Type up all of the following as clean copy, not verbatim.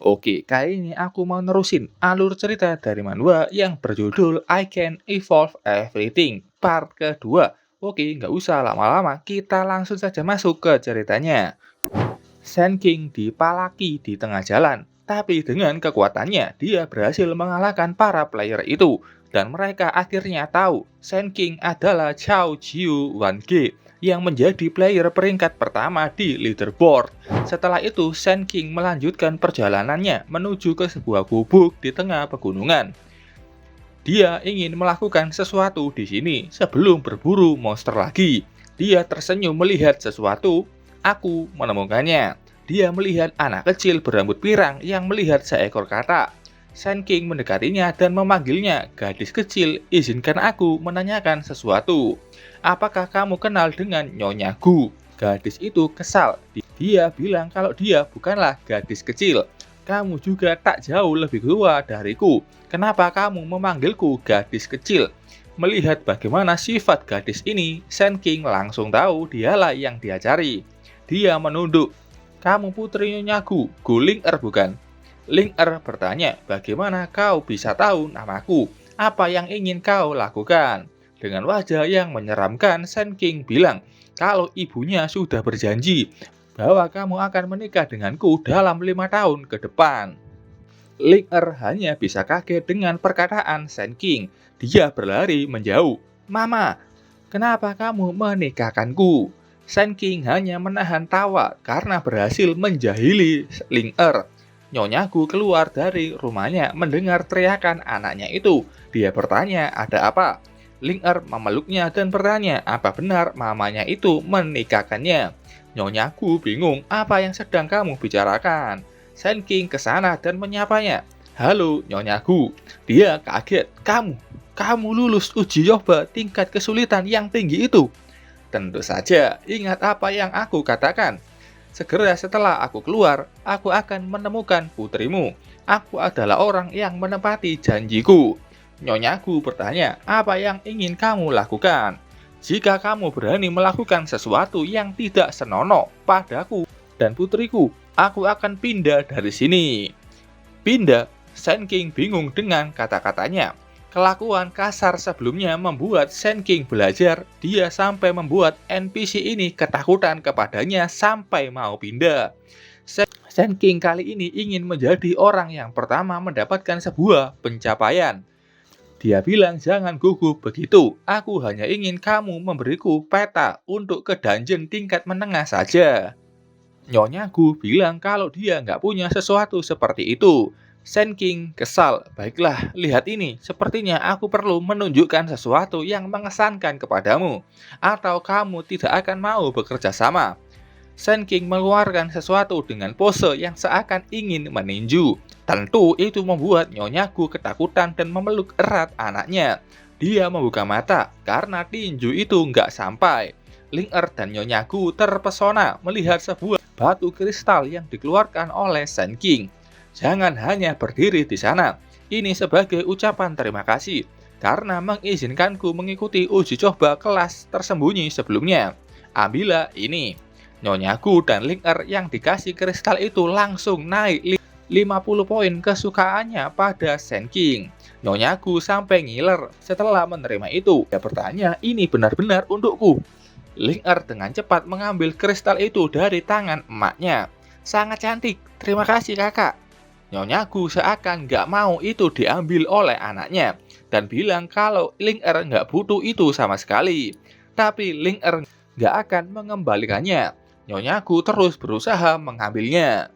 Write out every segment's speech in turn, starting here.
Oke, kali ini aku mau nerusin alur cerita dari manhwa yang berjudul I Can Evolve Everything part kedua. Oke, nggak usah lama-lama, kita langsung saja masuk ke ceritanya. Sand King dipalaki di tengah jalan, tapi dengan kekuatannya dia berhasil mengalahkan para player itu. Dan mereka akhirnya tahu Sand King adalah Chao Jiu 1G yang menjadi player peringkat pertama di leaderboard. Setelah itu, Sand King melanjutkan perjalanannya menuju ke sebuah gubuk di tengah pegunungan. Dia ingin melakukan sesuatu di sini sebelum berburu monster lagi. Dia tersenyum melihat sesuatu. Aku menemukannya. Dia melihat anak kecil berambut pirang yang melihat seekor katak. Sand King mendekatinya dan memanggilnya, "Gadis kecil, izinkan aku menanyakan sesuatu. Apakah kamu kenal dengan Nyonya Gu?" Gadis itu kesal. Dia bilang kalau dia bukanlah gadis kecil. "Kamu juga tak jauh lebih tua dariku. Kenapa kamu memanggilku gadis kecil?" Melihat bagaimana sifat gadis ini, Sand King langsung tahu dialah yang dia cari. Dia menunduk. "Kamu putri Nyonya Gu, Gu Ling-er bukan?" Ling-er bertanya, "Bagaimana kau bisa tahu namaku? Apa yang ingin kau lakukan?" Dengan wajah yang menyeramkan, Sand King bilang, "Kalau ibunya sudah berjanji bahwa kamu akan menikah denganku dalam 5 tahun ke depan." Ling-er hanya bisa kaget dengan perkataan Sand King. Dia berlari menjauh. "Mama, kenapa kamu menikahkanku?" Sand King hanya menahan tawa karena berhasil menjahili Ling-er. Nyonya Gu keluar dari rumahnya mendengar teriakan anaknya itu. Dia bertanya, "Ada apa?" Ling-er memeluknya dan bertanya, "Apa benar mamanya itu menikahkannya?" Nyonya Gu bingung, "Apa yang sedang kamu bicarakan?" Sand King ke sana dan menyapanya. "Halo, Nyonya Gu." Dia kaget. Kamu lulus uji coba tingkat kesulitan yang tinggi itu?" "Tentu saja, ingat apa yang aku katakan. Segera setelah aku keluar, aku akan menemukan putrimu. Aku adalah orang yang menepati janjiku." Nyonya Gu bertanya, "Apa yang ingin kamu lakukan?" "Jika kamu berani melakukan sesuatu yang tidak senonoh padaku dan putriku, aku akan pindah dari sini." "Pindah?" Sand King bingung dengan kata-katanya. Kelakuan kasar sebelumnya membuat Sand King belajar. Dia sampai membuat NPC ini ketakutan kepadanya sampai mau pindah. Sand King kali ini ingin menjadi orang yang pertama mendapatkan sebuah pencapaian. Dia bilang, "Jangan gugup begitu. Aku hanya ingin kamu memberiku peta untuk ke dungeon tingkat menengah saja." Nyonya Gu bilang kalau dia nggak punya sesuatu seperti itu. Sand King kesal. "Baiklah, lihat ini. Sepertinya aku perlu menunjukkan sesuatu yang mengesankan kepadamu. Atau kamu tidak akan mau bekerja sama." Sand King mengeluarkan sesuatu dengan pose yang seakan ingin meninju. Tentu itu membuat Nyonya Gu ketakutan dan memeluk erat anaknya. Dia membuka mata karena tinju itu nggak sampai. Ling-er dan Nyonya Gu terpesona melihat sebuah batu kristal yang dikeluarkan oleh Sand King. "Jangan hanya berdiri di sana. Ini sebagai ucapan terima kasih karena mengizinkanku mengikuti uji coba kelas tersembunyi sebelumnya. Ambillah ini." Nyonya Gu dan Ling-er yang dikasih kristal itu langsung naik 50 poin kesukaannya pada Sand King. Nyonya Gu sampai ngiler setelah menerima itu. Dia bertanya, "Ini benar-benar untukku?" Ling-er dengan cepat mengambil kristal itu dari tangan emaknya. "Sangat cantik, terima kasih kakak." Nyonya Gu seakan nggak mau itu diambil oleh anaknya dan bilang kalau Ling-er nggak butuh itu sama sekali. Tapi Ling-er nggak akan mengembalikannya. Nyonya Gu terus berusaha mengambilnya.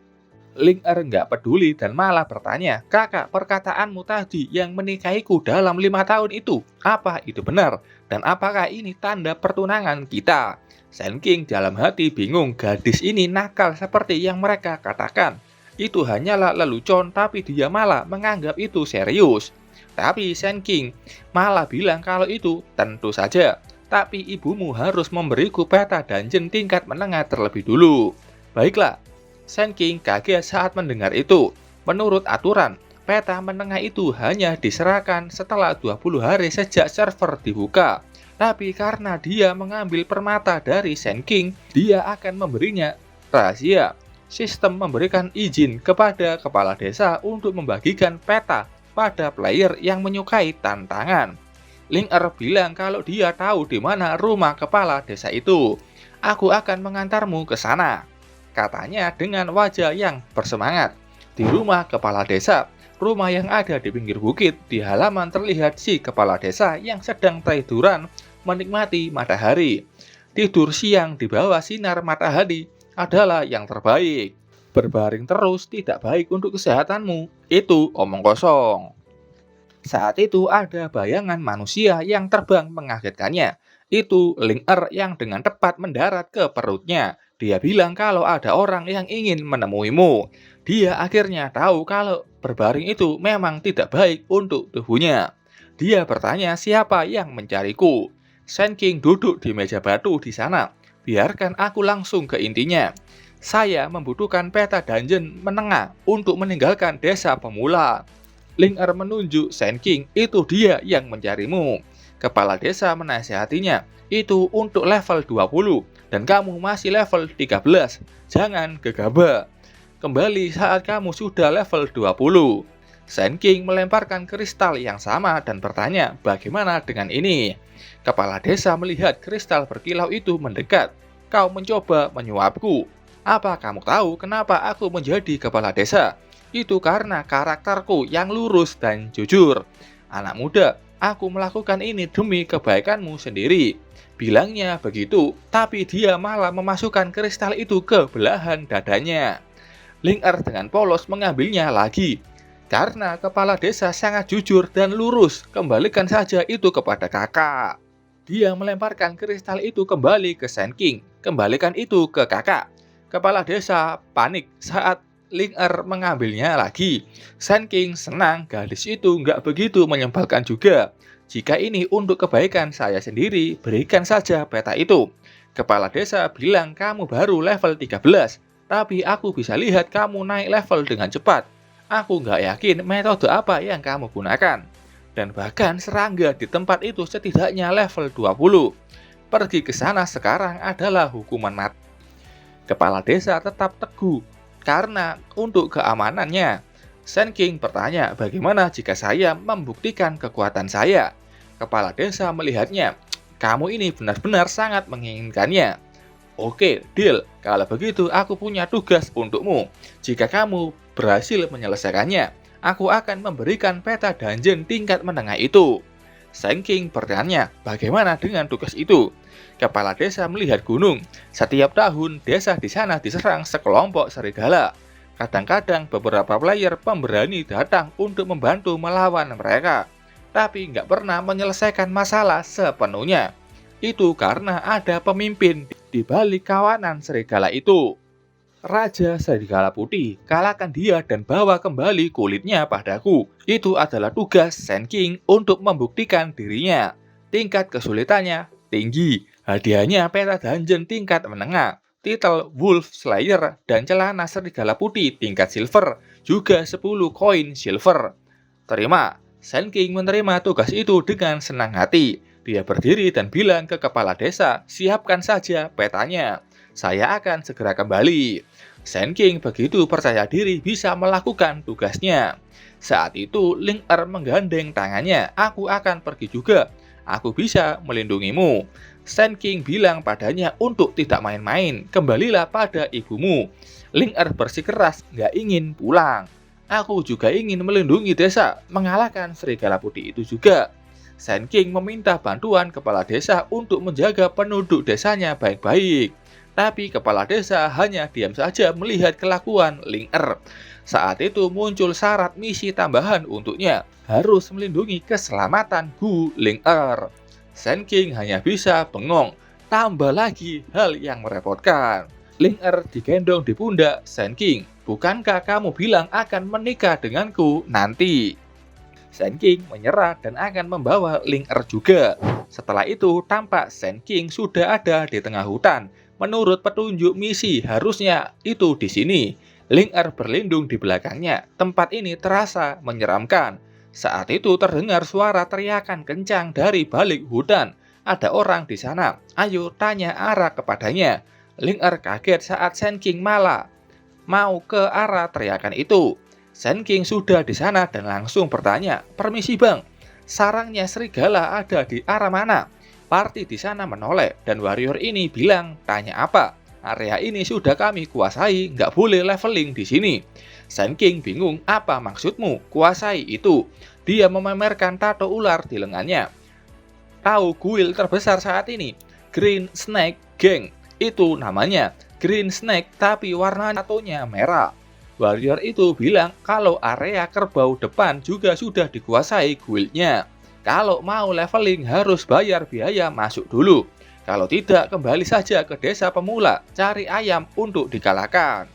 Ling-er nggak peduli dan malah bertanya, "Kakak, perkataanmu tadi yang menikahiku dalam 5 tahun itu, apa itu benar? Dan apakah ini tanda pertunangan kita?" Sand King dalam hati bingung, gadis ini nakal seperti yang mereka katakan. Itu hanyalah lelucon, tapi dia malah menganggap itu serius. Tapi Sand King malah bilang kalau itu tentu saja. "Tapi ibumu harus memberiku peta dungeon tingkat menengah terlebih dulu." "Baiklah." Sand King kaget saat mendengar itu. Menurut aturan, peta menengah itu hanya diserahkan setelah 20 hari sejak server dibuka. Tapi karena dia mengambil permata dari Sand King, dia akan memberinya rahasia. sistem memberikan izin kepada kepala desa untuk membagikan peta pada player yang menyukai tantangan. Linger bilang kalau dia tahu di mana rumah kepala desa itu. Aku akan mengantarmu ke sana, katanya dengan wajah yang bersemangat. Di rumah kepala desa, rumah yang ada di pinggir bukit, di halaman terlihat si kepala desa yang sedang tiduran menikmati matahari. Tidur siang di bawah sinar matahari adalah yang terbaik. Berbaring terus tidak baik untuk kesehatanmu, itu omong kosong. Saat itu ada bayangan manusia yang terbang mengagetkannya. Itu Linger yang dengan tepat mendarat ke perutnya. Dia bilang kalau ada orang yang ingin menemuimu. Dia akhirnya tahu kalau berbaring itu memang tidak baik untuk tubuhnya. Dia bertanya siapa yang mencariku. Sand King duduk di meja batu di sana. Biarkan aku langsung ke intinya. Saya membutuhkan peta dungeon menengah untuk meninggalkan desa pemula. Linger menunjuk Sand King, itu dia yang mencarimu. Kepala desa menasihatinya, itu untuk level 20 dan kamu masih level 13. Jangan gegabah. Kembali saat kamu sudah level 20. Sand King melemparkan kristal yang sama dan bertanya, bagaimana dengan ini? Kepala desa melihat kristal berkilau itu mendekat. Kau mencoba menyuapku. Apa kamu tahu kenapa aku menjadi kepala desa? Itu karena karakterku yang lurus dan jujur. Anak muda, aku melakukan ini demi kebaikanmu sendiri. Bilangnya begitu, tapi dia malah memasukkan kristal itu ke belahan dadanya. Linger dengan polos mengambilnya lagi. Karena kepala desa sangat jujur dan lurus, kembalikan saja itu kepada kakak. Dia melemparkan kristal itu kembali ke Sand King. Kembalikan itu ke kakak. Kepala desa panik saat Linger mengambilnya lagi. Sand King senang gadis itu nggak begitu menyebalkan juga. Jika ini untuk kebaikan saya sendiri, berikan saja peta itu. Kepala desa bilang kamu baru level 13, tapi aku bisa lihat kamu naik level dengan cepat. Aku nggak yakin metode apa yang kamu gunakan. Dan bahkan serangga di tempat itu setidaknya level 20. Pergi ke sana sekarang adalah hukuman mati. Kepala desa tetap teguh. Karena untuk keamanannya, Sand King bertanya bagaimana jika saya membuktikan kekuatan saya. Kepala desa melihatnya, kamu ini benar-benar sangat menginginkannya. Oke, deal. Kalau begitu aku punya tugas untukmu. Jika kamu berhasil menyelesaikannya, aku akan memberikan peta dungeon tingkat menengah itu. Sand King bertanya, bagaimana dengan tugas itu? Kepala desa melihat gunung. Setiap tahun, desa di sana diserang sekelompok serigala. Kadang-kadang beberapa player pemberani datang untuk membantu melawan mereka. Tapi nggak pernah menyelesaikan masalah sepenuhnya. Itu karena ada pemimpin di balik kawanan serigala itu. Raja Serigala Putih, kalahkan dia dan bawa kembali kulitnya padaku. Itu adalah tugas Sand King untuk membuktikan dirinya. Tingkat kesulitannya tinggi. Hadiahnya peta dungeon tingkat menengah, titel Wolf Slayer, dan celana serigala putih tingkat silver, juga 10 koin silver. Terima. Sand King menerima tugas itu dengan senang hati. Dia berdiri dan bilang ke kepala desa, siapkan saja petanya. Saya akan segera kembali. Sand King begitu percaya diri bisa melakukan tugasnya. Saat itu Linger menggandeng tangannya, aku akan pergi juga. Aku bisa melindungimu. Sand King bilang padanya untuk tidak main-main, kembalilah pada ibumu. Linger bersikeras nggak ingin pulang. Aku juga ingin melindungi desa, mengalahkan serigala putih itu juga. Sand King meminta bantuan kepala desa untuk menjaga penduduk desanya baik-baik. Tapi kepala desa hanya diam saja melihat kelakuan Linger. Saat itu muncul syarat misi tambahan untuknya, harus melindungi keselamatan Gu Linger. Sand King hanya bisa bengong, tambah lagi hal yang merepotkan. Linger digendong di pundak Sand King. Bukankah kamu bilang akan menikah denganku nanti? Sand King menyerah dan akan membawa Linger juga. Setelah itu tampak Sand King sudah ada di tengah hutan. Menurut petunjuk misi harusnya itu di sini. Linger berlindung di belakangnya. Tempat ini terasa menyeramkan. Saat itu terdengar suara teriakan kencang dari balik hutan. Ada orang di sana. Ayo tanya arah kepadanya. Linger kaget saat Sand King malah mau ke arah teriakan itu. Sand King sudah di sana dan langsung bertanya, "Permisi bang, sarangnya serigala ada di arah mana?" Party di sana menoleh dan warrior ini bilang, "Tanya apa? Area ini sudah kami kuasai, nggak boleh leveling di sini." Sand King bingung, "Apa maksudmu kuasai itu?" Dia memamerkan tato ular di lengannya. "Tahu guild terbesar saat ini? Green Snake Gang. Itu namanya. Green Snake tapi warna tatonya merah." Warrior itu bilang kalau area kerbau depan juga sudah dikuasai guildnya. Kalau mau leveling harus bayar biaya masuk dulu. Kalau tidak, kembali saja ke desa pemula, cari ayam untuk dikalahkan.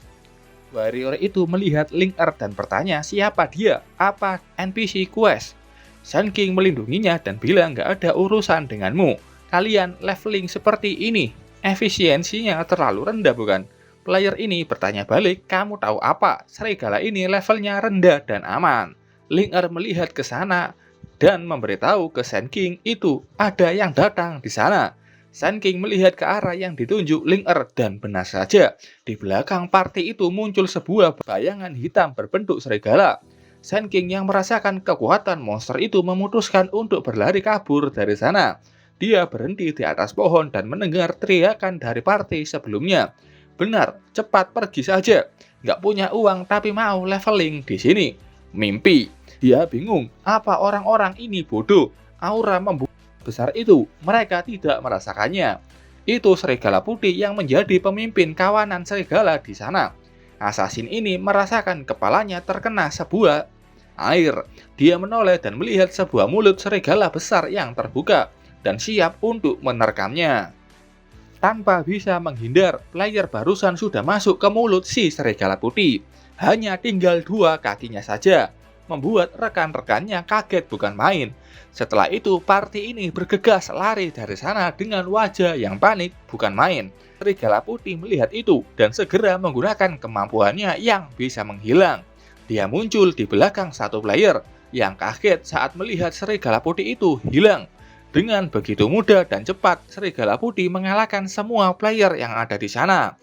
Warrior itu melihat Ling'er dan bertanya siapa dia, apa NPC quest. Sand King melindunginya dan bilang gak ada urusan denganmu. Kalian leveling seperti ini, efisiensinya terlalu rendah bukan? Player ini bertanya balik, "Kamu tahu apa? Serigala ini levelnya rendah dan aman." Ling'er melihat ke sana dan memberitahu ke Sand King itu ada yang datang di sana. Sand King melihat ke arah yang ditunjuk Ling'er dan benar saja, di belakang party itu muncul sebuah bayangan hitam berbentuk serigala. Sand King yang merasakan kekuatan monster itu memutuskan untuk berlari kabur dari sana. Dia berhenti di atas pohon dan mendengar teriakan dari party sebelumnya. "Benar, cepat pergi saja. Nggak punya uang tapi mau leveling di sini. Mimpi." Dia bingung, apa orang-orang ini bodoh? Aura membuat besar itu, mereka tidak merasakannya. Itu serigala putih yang menjadi pemimpin kawanan serigala di sana. Assassin ini merasakan kepalanya terkena sebuah air. Dia menoleh dan melihat sebuah mulut serigala besar yang terbuka dan siap untuk menerkamnya. Tanpa bisa menghindar, player barusan sudah masuk ke mulut si serigala putih. Hanya tinggal 2 kakinya saja, membuat rekan-rekannya kaget bukan main. Setelah itu, party ini bergegas lari dari sana dengan wajah yang panik bukan main. Serigala putih melihat itu dan segera menggunakan kemampuannya yang bisa menghilang. Dia muncul di belakang satu player yang kaget saat melihat serigala putih itu hilang. Dengan begitu mudah dan cepat, serigala putih mengalahkan semua player yang ada di sana.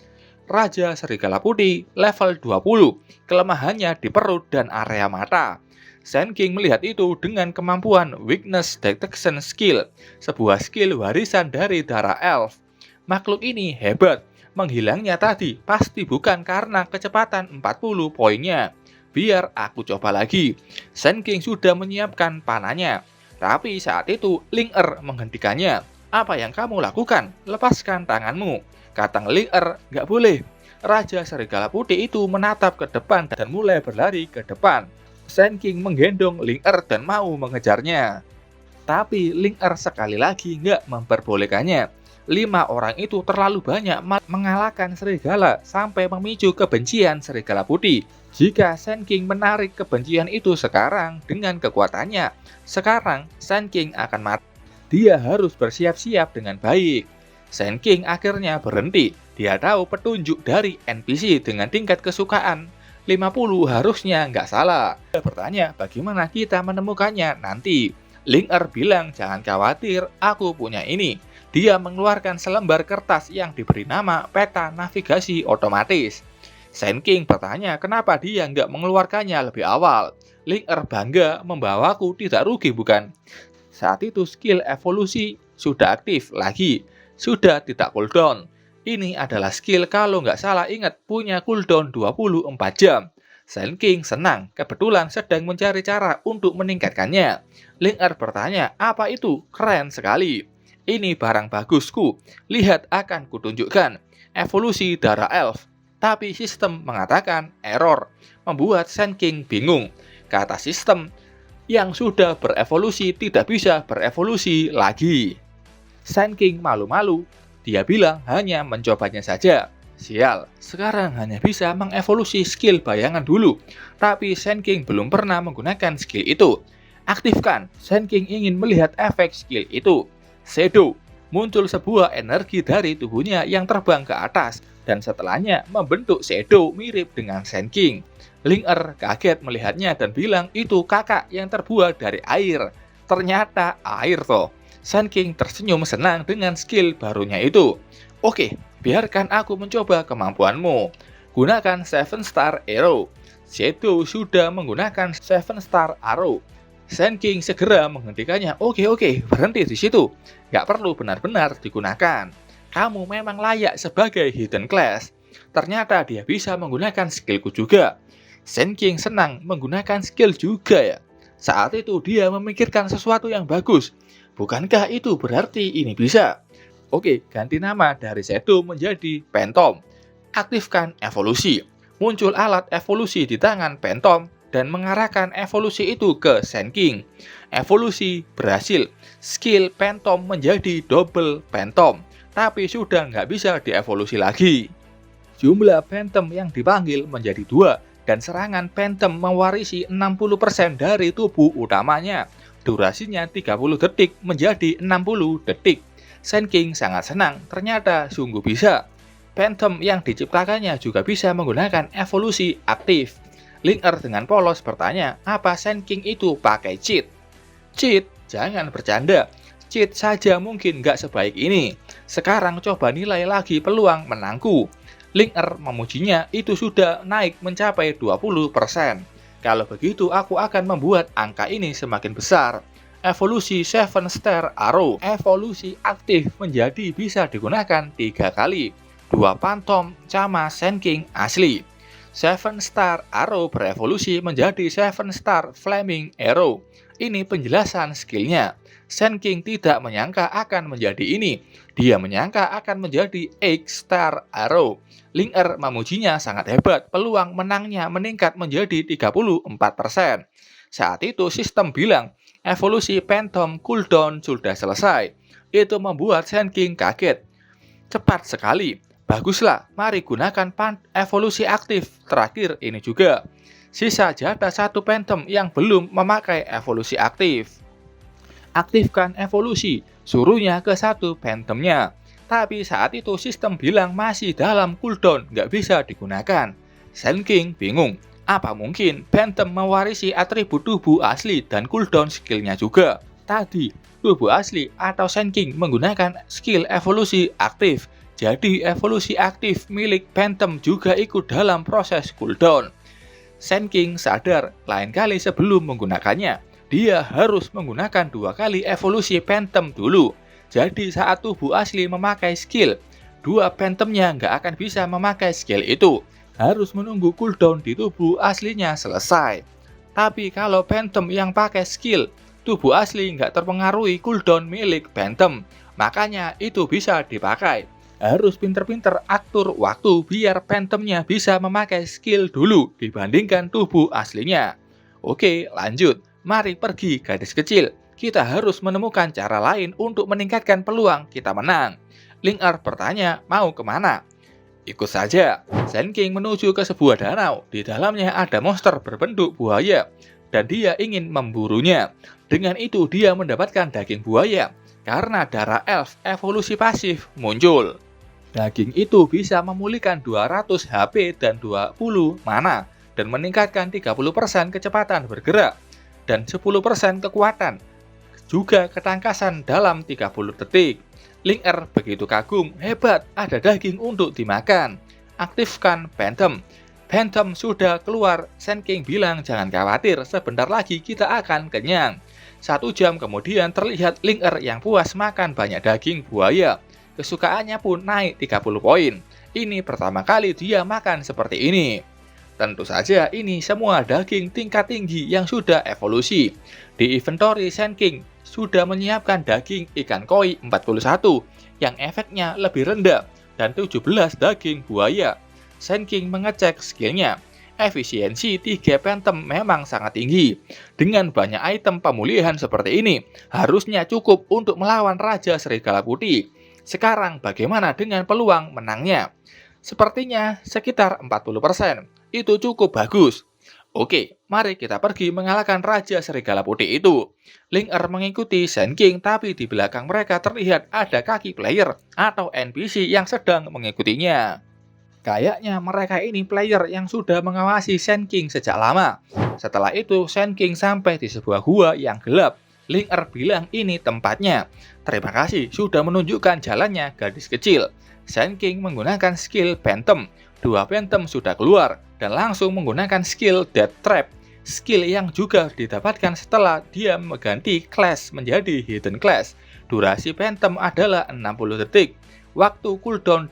Raja Serigala Putih level 20, kelemahannya di perut dan area mata. Sand King melihat itu dengan kemampuan Weakness Detection Skill, sebuah skill warisan dari darah elf. Makhluk ini hebat, menghilangnya tadi pasti bukan karena kecepatan 40 poinnya. Biar aku coba lagi. Sand King sudah menyiapkan panahnya. Tapi saat itu Ling'er menghentikannya. "Apa yang kamu lakukan? Lepaskan tanganmu." Kata Ling'er, "Nggak boleh." Raja Serigala Putih itu menatap ke depan dan mulai berlari ke depan. Sand King menggendong Ling'er dan mau mengejarnya. Tapi Ling'er sekali lagi nggak memperbolehkannya. 5 orang itu terlalu banyak mengalahkan serigala sampai memicu kebencian Serigala Putih. Jika Sand King menarik kebencian itu sekarang dengan kekuatannya, sekarang Sand King akan mati. Dia harus bersiap-siap dengan baik. Sand King akhirnya berhenti. Dia tahu petunjuk dari NPC dengan tingkat kesukaan 50 harusnya nggak salah. Dia bertanya, "Bagaimana kita menemukannya nanti?" Ling'er bilang, "Jangan khawatir, aku punya ini." Dia mengeluarkan selembar kertas yang diberi nama peta navigasi otomatis. Sand King bertanya kenapa dia nggak mengeluarkannya lebih awal. Ling'er bangga, "Membawaku tidak rugi bukan?" Saat itu skill evolusi sudah aktif lagi, sudah tidak cooldown. Ini adalah skill kalau nggak salah ingat punya cooldown 24 jam. Sand King senang, kebetulan sedang mencari cara untuk meningkatkannya. Ling'er bertanya, "Apa itu? Keren sekali. Ini barang bagusku. Lihat akan kutunjukkan. Evolusi darah elf." Tapi sistem mengatakan error, membuat Sand King bingung. Kata sistem, yang sudah berevolusi tidak bisa berevolusi lagi. Sand King malu-malu. Dia bilang hanya mencobanya saja. Sial, sekarang hanya bisa mengevolusi skill bayangan dulu. Tapi Sand King belum pernah menggunakan skill itu. Aktifkan. Sand King ingin melihat efek skill itu. Shadow. Muncul sebuah energi dari tubuhnya yang terbang ke atas, dan setelahnya membentuk shadow mirip dengan Sand King. Ling'er kaget melihatnya dan bilang itu kakak yang terbuat dari air. Ternyata air toh. Sand King tersenyum senang dengan skill barunya itu. "Oke, biarkan aku mencoba kemampuanmu." Gunakan 7 Star Arrow. Shadow sudah menggunakan 7 Star Arrow. Sand King segera menghentikannya. Oke, berhenti di situ. Nggak perlu benar-benar digunakan. Kamu memang layak sebagai hidden class. Ternyata dia bisa menggunakan skillku juga. Sand King senang menggunakan skill juga ya. Saat itu dia memikirkan sesuatu yang bagus. Bukankah itu berarti ini bisa? Oke, ganti nama dari Shadow menjadi Phantom. Aktifkan evolusi. Muncul alat evolusi di tangan Phantom dan mengarahkan evolusi itu ke Sand King. Evolusi berhasil. Skill Phantom menjadi double Phantom, tapi sudah nggak bisa dievolusi lagi. Jumlah Phantom yang dipanggil menjadi 2, dan serangan Phantom mewarisi 60% dari tubuh utamanya. Durasinya 30 detik menjadi 60 detik. Sand King sangat senang, ternyata sungguh bisa. Phantom yang diciptakannya juga bisa menggunakan evolusi aktif. Linker dengan polos bertanya, apa Sand King itu pakai cheat? Cheat? Jangan bercanda. Cheat saja mungkin nggak sebaik ini. Sekarang coba nilai lagi peluang menangku. Linker memujinya itu sudah naik mencapai 20%. Kalau begitu aku akan membuat angka ini semakin besar. Evolusi 7 Star Arrow. Evolusi aktif menjadi bisa digunakan 3 kali. 2 Phantom sama Sand King asli. 7 Star Arrow berevolusi menjadi 7 Star Flaming Arrow. Ini penjelasan skillnya. Sand King tidak menyangka akan menjadi ini. Dia menyangka akan menjadi 8 Star Arrow. Linker memujinya sangat hebat. Peluang menangnya meningkat menjadi 34%. Saat itu sistem bilang, evolusi Phantom cooldown sudah selesai. Itu membuat Sand King kaget. Cepat sekali. Baguslah, mari gunakan evolusi aktif. Terakhir ini juga. Sisa jatah 1 Phantom yang belum memakai evolusi aktif. Aktifkan evolusi, suruhnya ke 1 Phantomnya. Tapi saat itu sistem bilang masih dalam cooldown, nggak bisa digunakan. Sand King bingung. Apa mungkin Phantom mewarisi atribut tubuh asli dan cooldown skillnya juga? Tadi, tubuh asli atau Sand King menggunakan skill evolusi aktif. Jadi evolusi aktif milik Phantom juga ikut dalam proses cooldown. Sand King sadar lain kali sebelum menggunakannya, dia harus menggunakan 2 kali evolusi Phantom dulu. Jadi saat tubuh asli memakai skill, 2 Phantomnya nggak akan bisa memakai skill itu. Harus menunggu cooldown di tubuh aslinya selesai. Tapi kalau Phantom yang pakai skill, tubuh asli nggak terpengaruhi cooldown milik Phantom. Makanya itu bisa dipakai. Harus pinter-pinter atur waktu biar Phantomnya bisa memakai skill dulu dibandingkan tubuh aslinya. Oke, lanjut. Mari pergi gadis kecil. Kita harus menemukan cara lain untuk meningkatkan peluang kita menang. Linker bertanya, mau kemana? Ikut saja. Sand King menuju ke sebuah danau. Di dalamnya ada monster berbentuk buaya. Dan dia ingin memburunya. Dengan itu dia mendapatkan daging buaya. Karena darah elf evolusi pasif muncul. Daging itu bisa memulihkan 200 HP dan 20 mana. Dan meningkatkan 30% kecepatan bergerak. Dan 10% kekuatan. Juga ketangkasan dalam 30 detik. Linker begitu kagum, hebat, ada daging untuk dimakan. Aktifkan Phantom. Phantom sudah keluar, Sand King bilang jangan khawatir, sebentar lagi kita akan kenyang. 1 jam kemudian terlihat Linker yang puas makan banyak daging buaya. Kesukaannya pun naik 30 poin. Ini pertama kali dia makan seperti ini. Tentu saja ini semua daging tingkat tinggi yang sudah evolusi. Di inventory Sand King sudah menyiapkan daging ikan koi 41 yang efeknya lebih rendah dan 17 daging buaya. Sand King mengecek skillnya. Efisiensi 3 Phantom memang sangat tinggi. Dengan banyak item pemulihan seperti ini, harusnya cukup untuk melawan Raja Serigala Putih. Sekarang bagaimana dengan peluang menangnya? Sepertinya sekitar 40%. Itu cukup bagus. Oke, mari kita pergi mengalahkan Raja Serigala Putih itu. Linker mengikuti Sand King, tapi di belakang mereka terlihat ada kaki player atau NPC yang sedang mengikutinya. Kayaknya mereka ini player yang sudah mengawasi Sand King sejak lama. Setelah itu, Sand King sampai di sebuah gua yang gelap. Linker bilang ini tempatnya. Terima kasih sudah menunjukkan jalannya gadis kecil. Sand King menggunakan skill Phantom. Dua Phantom sudah keluar dan langsung menggunakan skill Death Trap. Skill yang juga didapatkan setelah dia mengganti class menjadi Hidden Class. Durasi Phantom adalah 60 detik. Waktu cooldown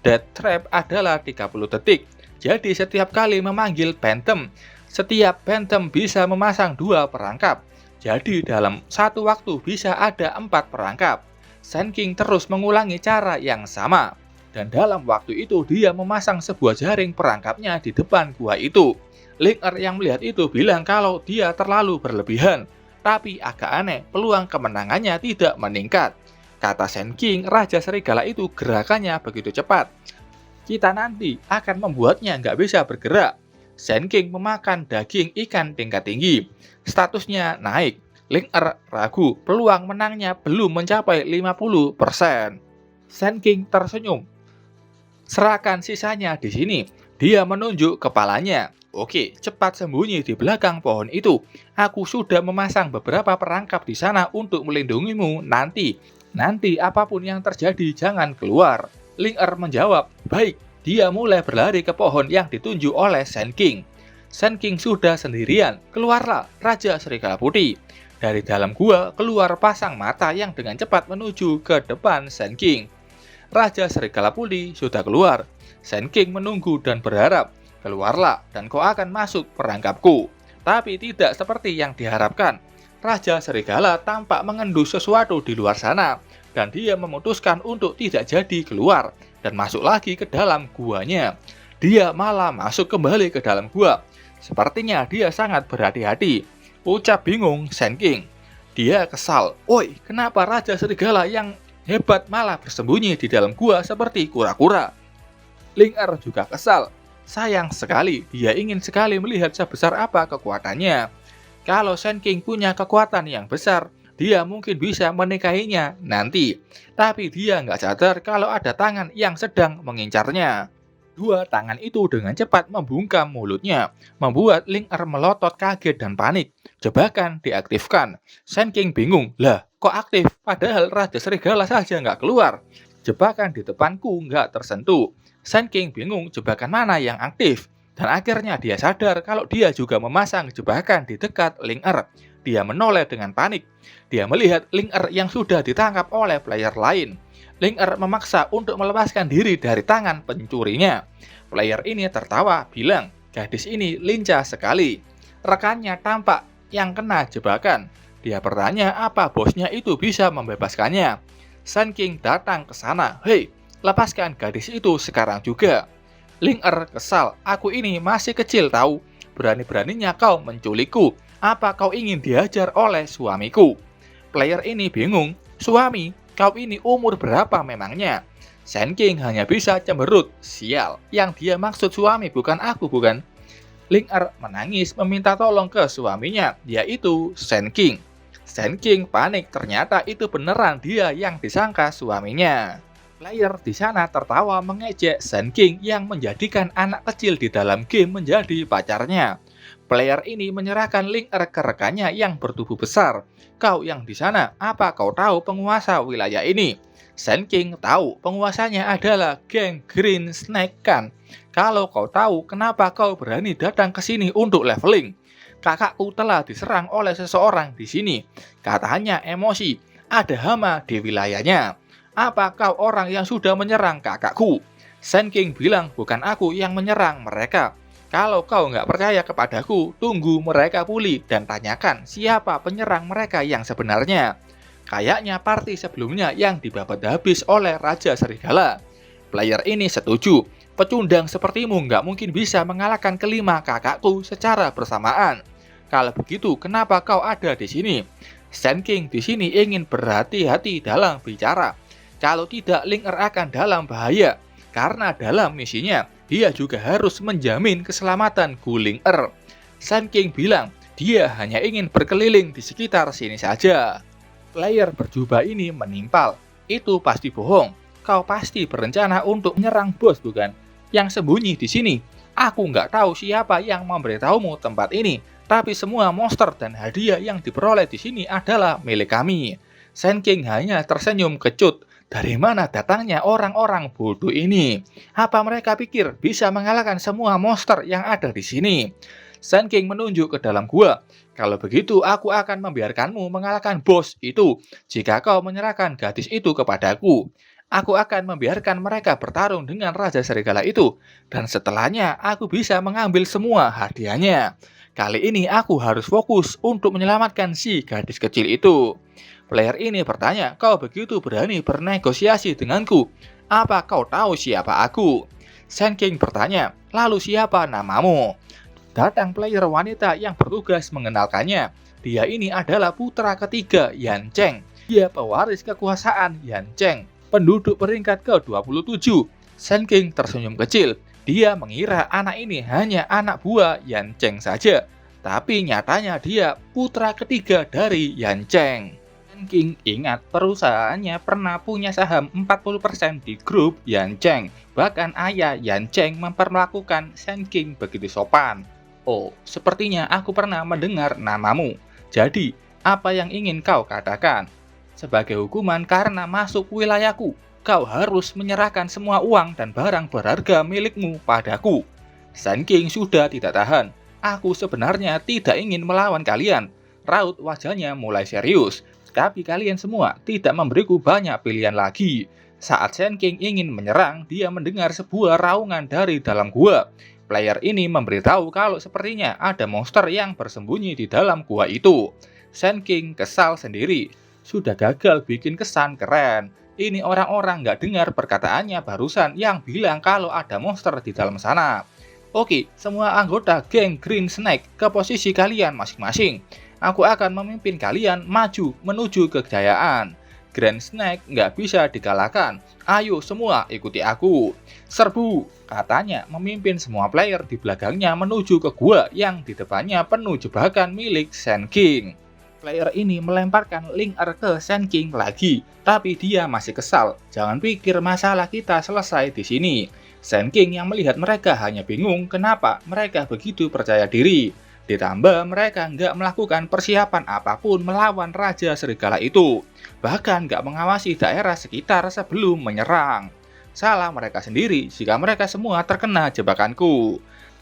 Death Trap adalah 30 detik. Jadi setiap kali memanggil Phantom, setiap Phantom bisa memasang 2 perangkap. Jadi dalam satu waktu bisa ada 4 perangkap. Sand King terus mengulangi cara yang sama. Dan dalam waktu itu dia memasang sebuah jaring perangkapnya di depan gua itu. Ling'er yang melihat itu bilang kalau dia terlalu berlebihan. Tapi agak aneh, peluang kemenangannya tidak meningkat. Kata Sand King, Raja Serigala itu gerakannya begitu cepat. Kita nanti akan membuatnya nggak bisa bergerak. Sand King memakan daging ikan tingkat tinggi. Statusnya naik. Ling'er ragu, peluang menangnya belum mencapai 50%. Sand King tersenyum. Serahkan sisanya di sini. Dia menunjuk kepalanya. Oke, cepat sembunyi di belakang pohon itu. Aku sudah memasang beberapa perangkap di sana untuk melindungimu nanti. Nanti apapun yang terjadi jangan keluar. Ling'er menjawab, baik. Dia mulai berlari ke pohon yang ditunjuk oleh Sand King. Sand King sudah sendirian. Keluarlah Raja Serigala Putih. Dari dalam gua keluar pasang mata yang dengan cepat menuju ke depan Sand King. Raja Serigala Putih sudah keluar. Sand King menunggu dan berharap, keluarlah dan kau akan masuk perangkapku. Tapi tidak seperti yang diharapkan. Raja Serigala tampak mengendus sesuatu di luar sana, dan dia memutuskan untuk tidak jadi keluar dan masuk lagi ke dalam guanya. Dia malah masuk kembali ke dalam gua. Sepertinya dia sangat berhati-hati. Ucap bingung Sand King. Dia kesal. Oi, kenapa Raja Serigala yang hebat malah bersembunyi di dalam gua seperti kura-kura? Ling'er juga kesal. Sayang sekali, dia ingin sekali melihat sebesar apa kekuatannya. Kalau Sand King punya kekuatan yang besar, dia mungkin bisa menikahinya nanti. Tapi dia nggak sadar kalau ada tangan yang sedang mengincarnya. Dua tangan itu dengan cepat membungkam mulutnya, membuat Ling'er melotot kaget dan panik. Jebakan diaktifkan. Sand King bingung, lah kok aktif? Padahal Raja Serigala saja nggak keluar. Jebakan di depanku nggak tersentuh. Sand King bingung jebakan mana yang aktif. Dan akhirnya dia sadar kalau dia juga memasang jebakan di dekat Ling'er. Dia menoleh dengan panik. Dia melihat Ling'er yang sudah ditangkap oleh player lain. Ling'er memaksa untuk melepaskan diri dari tangan pencurinya. Player ini tertawa, bilang, gadis ini lincah sekali. Rekannya tampak yang kena jebakan. Dia bertanya apa bosnya itu bisa membebaskannya. Sand King datang ke sana. Hei, lepaskan gadis itu sekarang juga. Ling'er kesal, aku ini masih kecil tahu. Berani-beraninya kau menculikku. Apa kau ingin diajar oleh suamiku? Player ini bingung. Suami, kau ini umur berapa memangnya? Sand King hanya bisa cemberut. Sial, yang dia maksud suami bukan aku bukan? Ling'er menangis meminta tolong ke suaminya, yaitu Sand King. Sand King panik, ternyata itu beneran dia yang disangka suaminya. Player di sana tertawa mengejek Sand King yang menjadikan anak kecil di dalam game menjadi pacarnya. Player ini menyerahkan Ling'er ke rekannya yang bertubuh besar. Kau yang di sana, apa kau tahu penguasa wilayah ini? Sand King tahu penguasanya adalah geng Green Snake kan? Kalau kau tahu, kenapa kau berani datang ke sini untuk leveling? Kakakku telah diserang oleh seseorang di sini. Katanya emosi, ada hama di wilayahnya. Apa kau orang yang sudah menyerang kakakku? Sand King bilang bukan aku yang menyerang mereka. Kalau kau nggak percaya kepadaku, tunggu mereka pulih dan tanyakan siapa penyerang mereka yang sebenarnya. Kayaknya party sebelumnya yang dibabat habis oleh Raja Serigala. Player ini setuju. Pecundang sepertimu nggak mungkin bisa mengalahkan kelima kakakku secara bersamaan. Kalau begitu, kenapa kau ada di sini? Sand King di sini ingin berhati-hati dalam bicara. Kalau tidak, Ling'er akan dalam bahaya. Karena dalam misinya, dia juga harus menjamin keselamatan Ling'er. Sand King bilang, dia hanya ingin berkeliling di sekitar sini saja. Player berjubah ini menimpal. Itu pasti bohong. Kau pasti berencana untuk menyerang bos bukan? Yang sembunyi di sini. Aku nggak tahu siapa yang memberitahumu tempat ini. Tapi semua monster dan hadiah yang diperoleh di sini adalah milik kami. Sand King hanya tersenyum kecut. Dari mana datangnya orang-orang bodoh ini? Apa mereka pikir bisa mengalahkan semua monster yang ada di sini? Sand King menunjuk ke dalam gua. Kalau begitu, aku akan membiarkanmu mengalahkan bos itu jika kau menyerahkan gadis itu kepadaku. Aku akan membiarkan mereka bertarung dengan Raja Serigala itu, dan setelahnya aku bisa mengambil semua hadiahnya. Kali ini aku harus fokus untuk menyelamatkan si gadis kecil itu. Player ini bertanya, kau begitu berani bernegosiasi denganku? Apa kau tahu siapa aku? Sand King bertanya, lalu siapa namamu? Datang player wanita yang bertugas mengenalkannya. Dia ini adalah putra ketiga Yan Cheng. Dia pewaris kekuasaan Yan Cheng, penduduk peringkat ke-27. Sand King tersenyum kecil. Dia mengira anak ini hanya anak buah Yan Cheng saja. Tapi nyatanya dia putra ketiga dari Yan Cheng. Sand King ingat perusahaannya pernah punya saham 40% di grup Yan Cheng. Bahkan ayah Yan Cheng memperlakukan Sand King begitu sopan. Oh, sepertinya aku pernah mendengar namamu. Jadi, apa yang ingin kau katakan? Sebagai hukuman karena masuk wilayahku, kau harus menyerahkan semua uang dan barang berharga milikmu padaku. Sand King sudah tidak tahan. Aku sebenarnya tidak ingin melawan kalian. Raut wajahnya mulai serius. Tapi kalian semua tidak memberiku banyak pilihan lagi. Saat Sand King ingin menyerang, dia mendengar sebuah raungan dari dalam gua. Player ini memberitahu kalau sepertinya ada monster yang bersembunyi di dalam gua itu. Sand King kesal sendiri. Sudah gagal bikin kesan keren. Ini orang-orang nggak dengar perkataannya barusan yang bilang kalau ada monster di dalam sana. Oke, semua anggota geng Green Snake ke posisi kalian masing-masing. Aku akan memimpin kalian maju menuju kejayaan. Grand Snake nggak bisa dikalahkan. Ayo semua ikuti aku. Serbu, katanya memimpin semua player di belakangnya menuju ke gua yang di depannya penuh jebakan milik Sand King. Player ini melemparkan Link-Er ke Sand King lagi, tapi dia masih kesal. Jangan pikir masalah kita selesai di sini. Sand King yang melihat mereka hanya bingung kenapa mereka begitu percaya diri. Ditambah mereka nggak melakukan persiapan apapun melawan Raja Serigala itu. Bahkan nggak mengawasi daerah sekitar sebelum menyerang. Salah mereka sendiri jika mereka semua terkena jebakanku.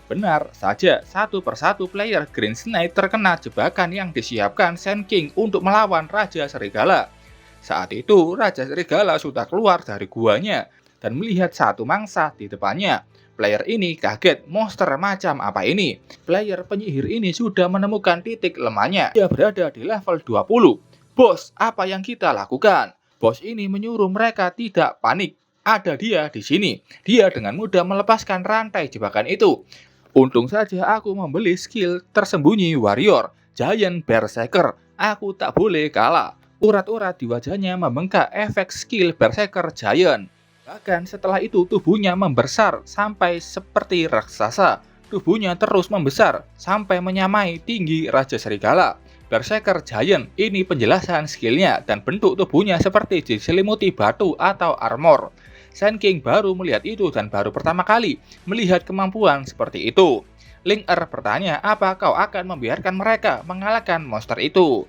Benar saja, satu persatu player Green Snake terkena jebakan yang disiapkan Sand King untuk melawan Raja Serigala. Saat itu, Raja Serigala sudah keluar dari guanya dan melihat satu mangsa di depannya. Player ini kaget, monster macam apa ini? Player penyihir ini sudah menemukan titik lemahnya. Dia berada di level 20. Bos, apa yang kita lakukan? Bos ini menyuruh mereka tidak panik. Ada dia di sini. Dia dengan mudah melepaskan rantai jebakan itu. Untung saja aku membeli skill tersembunyi warrior, Giant Berserker. Aku tak boleh kalah. Urat-urat di wajahnya membengkak efek skill Berserker Giant. Bahkan setelah itu tubuhnya membesar sampai seperti raksasa. Tubuhnya terus membesar sampai menyamai tinggi Raja Serigala. Berserker Giant ini penjelasan skillnya dan bentuk tubuhnya seperti diselimuti batu atau armor. Sand King baru melihat itu dan baru pertama kali melihat kemampuan seperti itu. Link-Er bertanya, apa kau akan membiarkan mereka mengalahkan monster itu?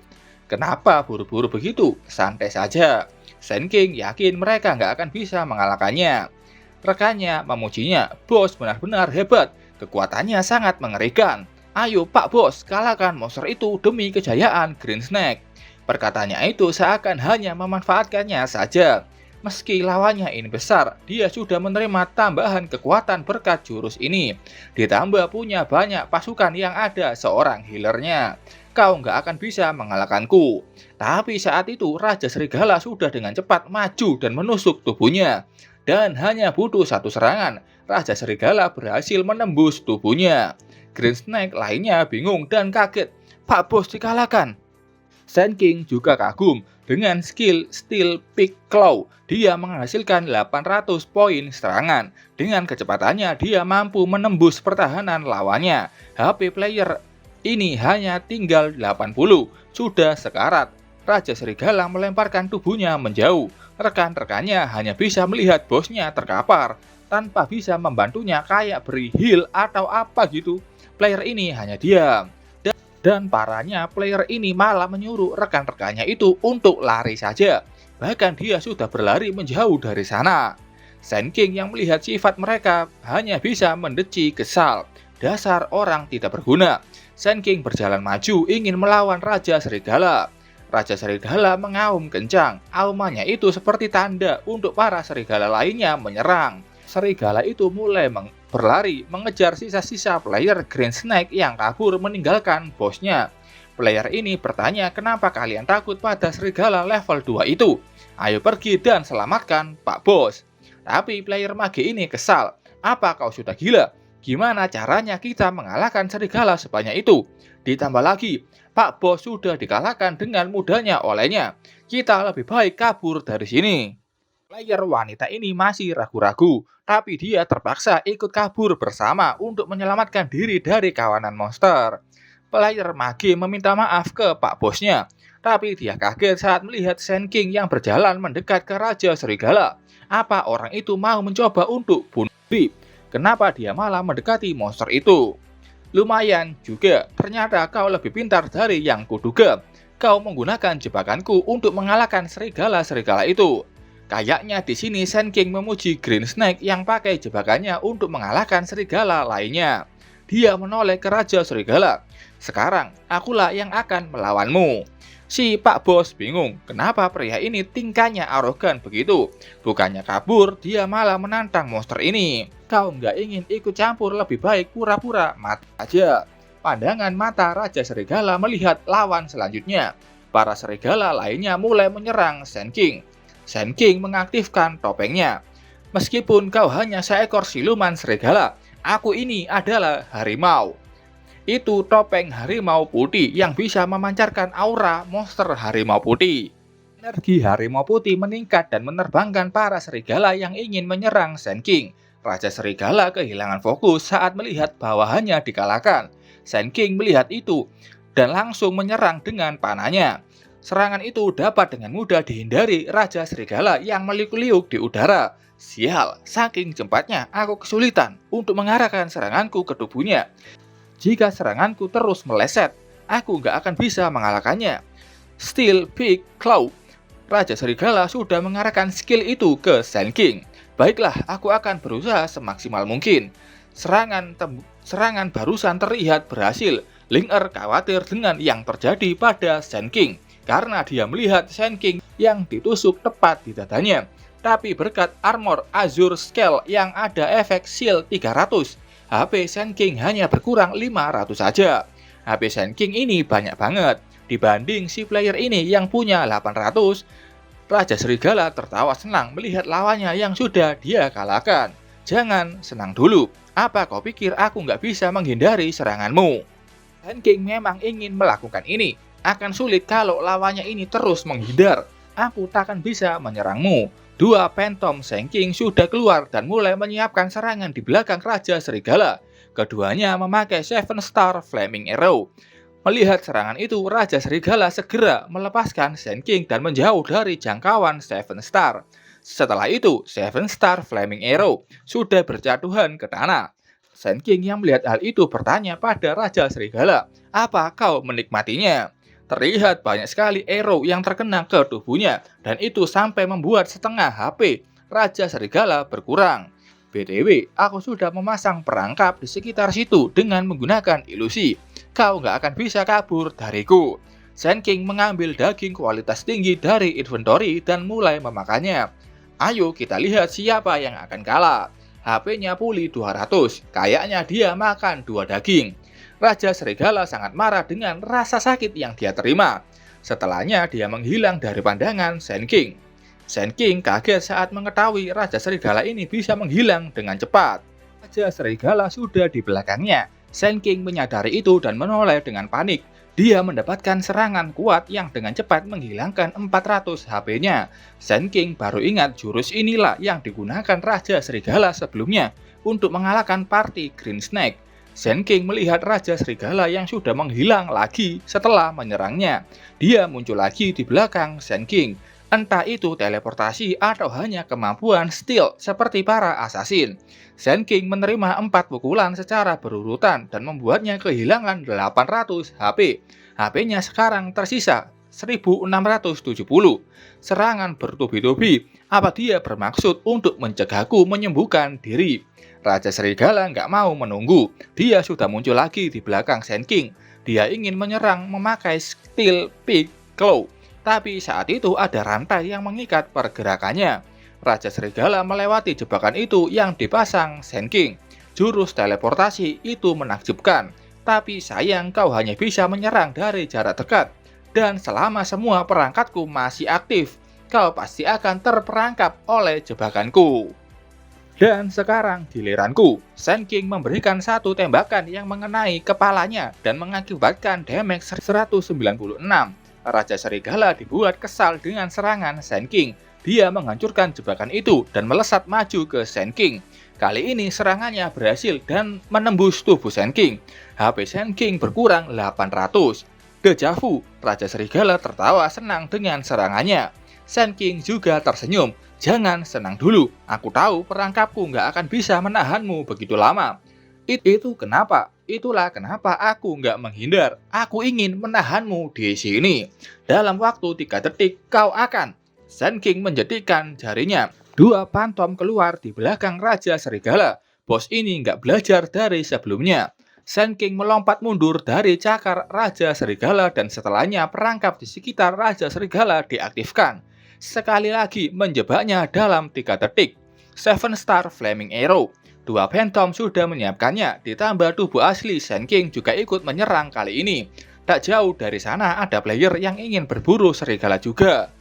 Kenapa buru-buru begitu? Santai saja. Sand King yakin mereka nggak akan bisa mengalahkannya. Rekannya memujinya, bos benar-benar hebat, kekuatannya sangat mengerikan. Ayo Pak Bos, kalahkan monster itu demi kejayaan Green Snake. Perkataannya itu seakan hanya memanfaatkannya saja. Meski lawannya ini besar, dia sudah menerima tambahan kekuatan berkat jurus ini. Ditambah punya banyak pasukan yang ada seorang healernya. Kau nggak akan bisa mengalahkanku. Tapi saat itu Raja Serigala sudah dengan cepat maju dan menusuk tubuhnya. Dan hanya butuh satu serangan, Raja Serigala berhasil menembus tubuhnya. Green Snake lainnya bingung dan kaget. Pak Bos dikalahkan. Sand King juga kagum. Dengan skill Steel Pick Claw, dia menghasilkan 800 poin serangan. Dengan kecepatannya, dia mampu menembus pertahanan lawannya. HP player ini hanya tinggal 80. Sudah sekarat. Raja Serigala melemparkan tubuhnya menjauh. Rekan-rekannya hanya bisa melihat bosnya terkapar. Tanpa bisa membantunya kayak beri heal atau apa gitu. Player ini hanya diam. Dan parahnya player ini malah menyuruh rekan-rekannya itu untuk lari saja. bahkan dia sudah berlari menjauh dari sana. Sand King yang melihat sifat mereka hanya bisa mendeci kesal. Dasar orang tidak berguna. Sand King berjalan maju ingin melawan Raja Serigala. Raja Serigala mengaum kencang. Aumannya itu seperti tanda untuk para serigala lainnya menyerang. Serigala itu mulai berlari mengejar sisa-sisa player Green Snake yang kabur meninggalkan bosnya. Player ini bertanya, kenapa kalian takut pada serigala level 2 itu? Ayo pergi dan selamatkan Pak Bos. Tapi player mage ini kesal. Apa kau sudah gila? Gimana caranya kita mengalahkan serigala sebanyak itu? Ditambah lagi, Pak Bos sudah dikalahkan dengan mudahnya olehnya. Kita lebih baik kabur dari sini. Player wanita ini masih ragu-ragu, tapi dia terpaksa ikut kabur bersama untuk menyelamatkan diri dari kawanan monster. Player mage meminta maaf ke Pak Bosnya, tapi dia kaget saat melihat Sand King yang berjalan mendekat ke Raja Serigala. Apa orang itu mau mencoba untuk bunuh diri? Kenapa dia malah mendekati monster itu? Lumayan juga, ternyata kau lebih pintar dari yang kuduga. Kau menggunakan jebakanku untuk mengalahkan serigala-serigala itu. Kayaknya di sini Sand King memuji Green Snake yang pakai jebakannya untuk mengalahkan serigala lainnya. Dia menoleh ke Raja Serigala. Sekarang, akulah yang akan melawanmu. Si Pak Bos bingung, kenapa pria ini tingkahnya arogan begitu? Bukannya kabur, dia malah menantang monster ini. Kau nggak ingin ikut campur, lebih baik pura-pura mati aja. Pandangan mata Raja Serigala melihat lawan selanjutnya. Para serigala lainnya mulai menyerang Sand King. Sand King mengaktifkan topengnya. Meskipun kau hanya seekor siluman serigala, aku ini adalah harimau. Itu topeng harimau putih yang bisa memancarkan aura monster harimau putih. Energi harimau putih meningkat dan menerbangkan para serigala yang ingin menyerang Sand King. Raja Serigala kehilangan fokus saat melihat bawahannya dikalahkan. Sand King melihat itu dan langsung menyerang dengan panahnya. Serangan itu dapat dengan mudah dihindari Raja Serigala yang meliuk-liuk di udara. Sial, saking cepatnya aku kesulitan untuk mengarahkan seranganku ke tubuhnya. Jika seranganku terus meleset, aku nggak akan bisa mengalahkannya. Steel Big Claw. Raja Serigala sudah mengarahkan skill itu ke Sand King. Baiklah, aku akan berusaha semaksimal mungkin. Serangan barusan terlihat berhasil. Linger khawatir dengan yang terjadi pada Sand King, karena dia melihat Sand King yang ditusuk tepat di dadanya. Tapi berkat armor Azure Scale yang ada efek shield 300, HP Sand King hanya berkurang 500 saja. HP Sand King ini banyak banget. Dibanding si player ini yang punya 800, Raja Serigala tertawa senang melihat lawannya yang sudah dia kalahkan. Jangan senang dulu. Apa kau pikir aku nggak bisa menghindari seranganmu? Sand King memang ingin melakukan ini. Akan sulit kalau lawannya ini terus menghindar. Aku takkan bisa menyerangmu. Dua Phantom Sand King sudah keluar dan mulai menyiapkan serangan di belakang Raja Serigala. Keduanya memakai 7 Star Flaming Arrow. Melihat serangan itu, Raja Serigala segera melepaskan Sand King dan menjauh dari jangkauan 7 Star. Setelah itu, 7 Star Flaming Arrow sudah berjatuhan ke tanah. Sand King yang melihat hal itu bertanya pada Raja Serigala, apa kau menikmatinya? Terlihat banyak sekali arrow yang terkena ke tubuhnya, dan itu sampai membuat setengah HP Raja Serigala berkurang. BTW, aku sudah memasang perangkap di sekitar situ dengan menggunakan ilusi. Kau nggak akan bisa kabur dariku. Sand King mengambil daging kualitas tinggi dari inventory dan mulai memakannya. Ayo kita lihat siapa yang akan kalah. HP-nya pulih 200, kayaknya dia makan 2 daging. Raja Serigala sangat marah dengan rasa sakit yang dia terima. Setelahnya dia menghilang dari pandangan Sand King. Sand King kaget saat mengetahui Raja Serigala ini bisa menghilang dengan cepat. Raja Serigala sudah di belakangnya. Sand King menyadari itu dan menoleh dengan panik. Dia mendapatkan serangan kuat yang dengan cepat menghilangkan 400 HP-nya. Sand King baru ingat jurus inilah yang digunakan Raja Serigala sebelumnya untuk mengalahkan party Green Snake. Sand King melihat Raja Serigala yang sudah menghilang lagi setelah menyerangnya. Dia muncul lagi di belakang Sand King. Entah itu teleportasi atau hanya kemampuan stealth seperti para assassin. Sand King menerima 4 pukulan secara berurutan dan membuatnya kehilangan 800 HP. HP-nya sekarang tersisa 1670. Serangan bertubi-tubi. Apa dia bermaksud untuk mencegahku menyembuhkan diri? Raja Serigala nggak mau menunggu. Dia sudah muncul lagi di belakang Sand King. Dia ingin menyerang memakai Steel Pig Claw. Tapi saat itu ada rantai yang mengikat pergerakannya. Raja Serigala melewati jebakan itu yang dipasang Sand King. Jurus teleportasi itu menakjubkan. Tapi sayang kau hanya bisa menyerang dari jarak dekat. Dan selama semua perangkatku masih aktif, kau pasti akan terperangkap oleh jebakanku. Dan sekarang giliranku. Sand King memberikan satu tembakan yang mengenai kepalanya dan mengakibatkan damage 196. Raja Serigala dibuat kesal dengan serangan Sand King. Dia menghancurkan jebakan itu dan melesat maju ke Sand King. Kali ini serangannya berhasil dan menembus tubuh Sand King. HP Sand King berkurang 800. Deja vu, Raja Serigala tertawa senang dengan serangannya. Sand King juga tersenyum. Jangan senang dulu, aku tahu perangkapku nggak akan bisa menahanmu begitu lama. Itu kenapa? Itulah kenapa aku nggak menghindar. Aku ingin menahanmu di sini. Dalam waktu 3 detik kau akan. Sand King menjadikan jarinya. 2 pantom keluar di belakang Raja Serigala. Bos ini nggak belajar dari sebelumnya. Sand King melompat mundur dari cakar Raja Serigala dan setelahnya perangkap di sekitar Raja Serigala diaktifkan. Sekali lagi menjebaknya dalam 3 detik. 7 Star Flaming Arrow. 2 Phantom sudah menyiapkannya, ditambah tubuh asli Sand King juga ikut menyerang kali ini. Tak jauh dari sana ada player yang ingin berburu serigala juga.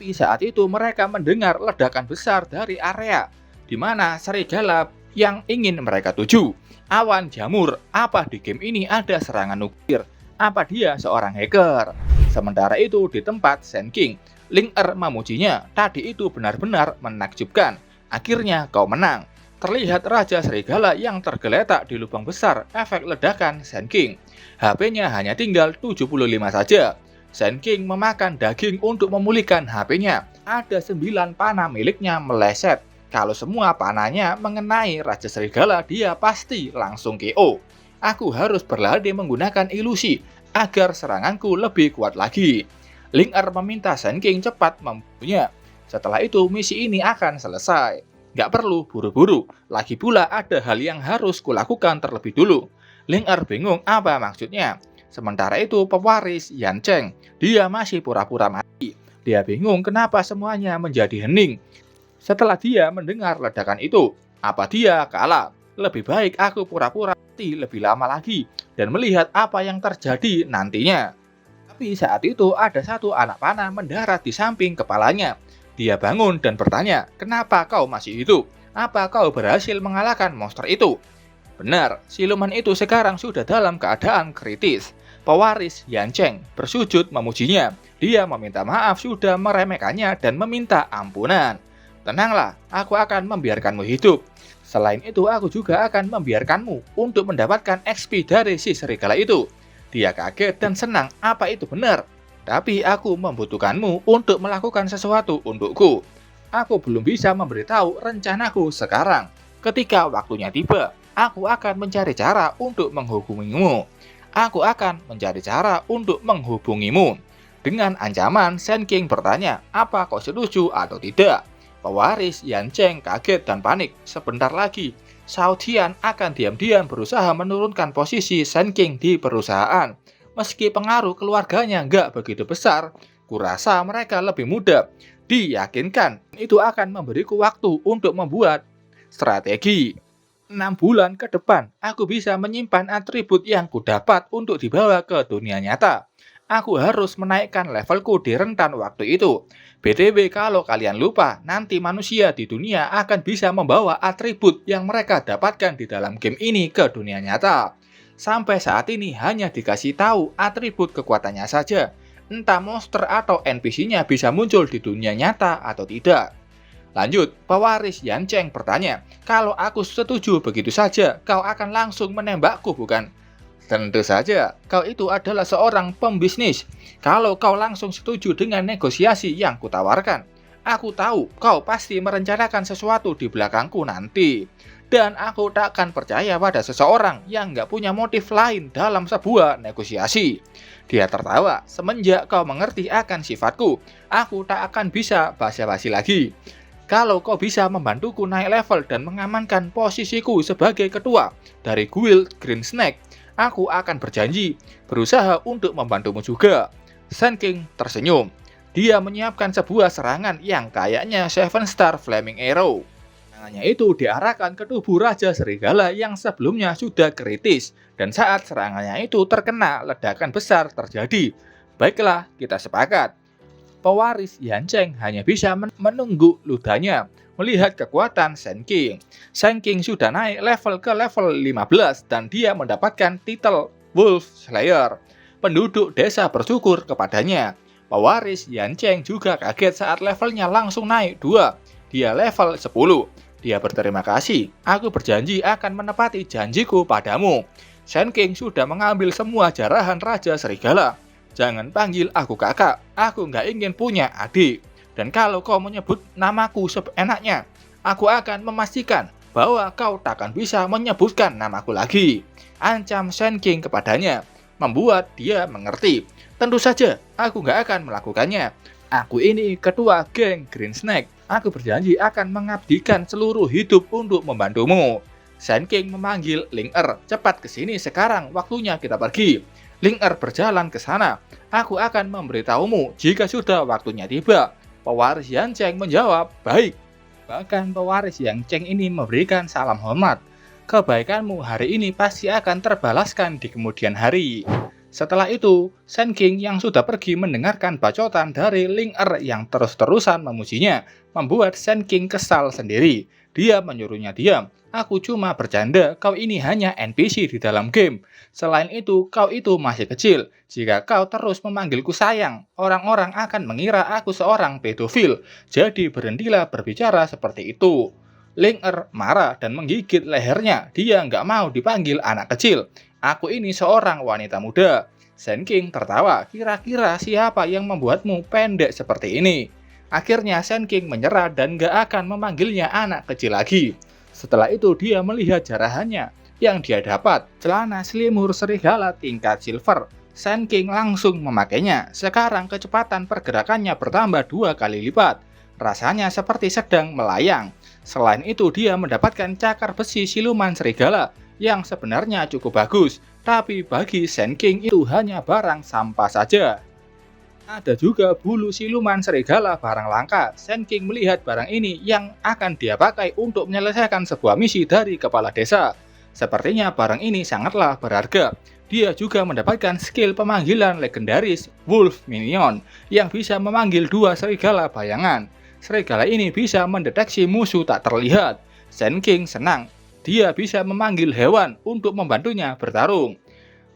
Tapi saat itu mereka mendengar ledakan besar dari area di mana serigala yang ingin mereka tuju. Awan jamur, apa di game ini ada serangan nuklir? Apa dia seorang hacker? Sementara itu di tempat Sand King, Link-Er memujinya, tadi itu benar-benar menakjubkan. Akhirnya kau menang. Terlihat Raja Serigala yang tergeletak di lubang besar efek ledakan Sand King. HP-nya hanya tinggal 75 saja. Sand King memakan daging untuk memulihkan HP-nya. Ada 9 panah miliknya meleset. Kalau semua panahnya mengenai Raja Serigala, dia pasti langsung KO. Aku harus berlari menggunakan ilusi agar seranganku lebih kuat lagi. Link-Er meminta Sand King cepat membunuhnya. Setelah itu misi ini akan selesai. Gak perlu buru-buru. Lagi pula ada hal yang harus kulakukan terlebih dulu. Link-Er bingung apa maksudnya. Sementara itu pewaris Yan Cheng, dia masih pura-pura mati. Dia bingung kenapa semuanya menjadi hening. Setelah dia mendengar ledakan itu, apa dia kalah? Lebih baik aku pura-pura mati lebih lama lagi dan melihat apa yang terjadi nantinya. Tapi saat itu ada satu anak panah mendarat di samping kepalanya. Dia bangun dan bertanya, kenapa kau masih hidup? Apa kau berhasil mengalahkan monster itu? Benar, siluman itu sekarang sudah dalam keadaan kritis. Pewaris Yan Cheng bersujud memujinya. Dia meminta maaf sudah meremehkannya dan meminta ampunan. Tenanglah, aku akan membiarkanmu hidup. Selain itu, aku juga akan membiarkanmu untuk mendapatkan XP dari si serigala itu. Dia kaget dan senang, apa itu benar? Tapi aku membutuhkanmu untuk melakukan sesuatu untukku. Aku belum bisa memberitahu rencanaku sekarang. Ketika waktunya tiba, aku akan mencari cara untuk menghubungimu. Aku akan mencari cara untuk menghubungimu. Dengan ancaman, Sand King bertanya, apa kau setuju atau tidak? Pewaris Yan Cheng kaget dan panik. Sebentar lagi, Shao Tian akan diam-diam berusaha menurunkan posisi Sand King di perusahaan. Meski pengaruh keluarganya nggak begitu besar, kurasa mereka lebih muda. Diyakinkan, itu akan memberiku waktu untuk membuat strategi. 6 bulan ke depan, aku bisa menyimpan atribut yang kudapat untuk dibawa ke dunia nyata. Aku harus menaikkan levelku di rentan waktu itu. BTW kalau kalian lupa, nanti manusia di dunia akan bisa membawa atribut yang mereka dapatkan di dalam game ini ke dunia nyata. Sampai saat ini hanya dikasih tahu atribut kekuatannya saja. Entah monster atau NPC-nya bisa muncul di dunia nyata atau tidak. Lanjut, pewaris Yan Cheng bertanya, kalau aku setuju begitu saja, kau akan langsung menembakku bukan? Tentu saja, kau itu adalah seorang pembisnis. Kalau kau langsung setuju dengan negosiasi yang kutawarkan, aku tahu kau pasti merencanakan sesuatu di belakangku nanti. Dan aku tak akan percaya pada seseorang yang nggak punya motif lain dalam sebuah negosiasi. Dia tertawa, semenjak kau mengerti akan sifatku, aku tak akan bisa basa-basi lagi. Kalau kau bisa membantuku naik level dan mengamankan posisiku sebagai ketua dari guild Green Snake, aku akan berjanji berusaha untuk membantumu juga. Sand King tersenyum. Dia menyiapkan sebuah serangan yang kayaknya 7 Star Flaming Arrow. Serangannya itu diarahkan ke tubuh Raja Serigala yang sebelumnya sudah kritis, dan saat serangannya itu terkena, ledakan besar terjadi. Baiklah, kita sepakat. Pewaris Yancheng hanya bisa menunggu ludahnya melihat kekuatan Sand King. Sand King sudah naik level ke level 15 dan dia mendapatkan titel Wolf Slayer. Penduduk desa bersyukur kepadanya. Pewaris Yancheng juga kaget saat levelnya langsung naik 2. Dia level 10. Dia berterima kasih. Aku berjanji akan menepati janjiku padamu. Sand King sudah mengambil semua jarahan Raja Serigala. Jangan panggil aku kakak, aku nggak ingin punya adik. Dan kalau kau menyebut namaku seenaknya, aku akan memastikan bahwa kau takkan bisa menyebutkan namaku lagi. Ancam Sand King kepadanya, membuat dia mengerti. Tentu saja, aku nggak akan melakukannya. Aku ini ketua geng Green Snake. Aku berjanji akan mengabdikan seluruh hidup untuk membantumu. Sand King memanggil Ling Er, cepat ke sini sekarang, waktunya kita pergi. Ling Er berjalan ke sana. Aku akan memberitahumu jika sudah waktunya tiba. Pewaris Yancheng menjawab, baik. Bahkan pewaris Yancheng ini memberikan salam hormat. Kebaikanmu hari ini pasti akan terbalaskan di kemudian hari. Setelah itu, Sand King yang sudah pergi mendengarkan bacotan dari Ling Er yang terus-terusan memujinya, membuat Sand King kesal sendiri. Dia menyuruhnya diam. Aku cuma bercanda, kau ini hanya NPC di dalam game. Selain itu, kau itu masih kecil. Jika kau terus memanggilku sayang, orang-orang akan mengira aku seorang pedofil. Jadi berhentilah berbicara seperti itu. Ling Er marah dan menggigit lehernya. Dia nggak mau dipanggil anak kecil. Aku ini seorang wanita muda. Sand King tertawa. Kira-kira siapa yang membuatmu pendek seperti ini? Akhirnya Sand King menyerah dan nggak akan memanggilnya anak kecil lagi. Setelah itu dia melihat jarahannya yang dia dapat, celana selimur serigala tingkat silver. Sand King langsung memakainya. Sekarang kecepatan pergerakannya bertambah 2 kali lipat. Rasanya seperti sedang melayang. Selain itu dia mendapatkan cakar besi siluman serigala yang sebenarnya cukup bagus. Tapi bagi Sand King itu hanya barang sampah saja. Ada juga bulu siluman serigala barang langka. Sand King melihat barang ini yang akan dia pakai untuk menyelesaikan sebuah misi dari kepala desa. Sepertinya barang ini sangatlah berharga. Dia juga mendapatkan skill pemanggilan legendaris Wolf Minion yang bisa memanggil 2 serigala bayangan. Serigala ini bisa mendeteksi musuh tak terlihat. Sand King senang. Dia bisa memanggil hewan untuk membantunya bertarung.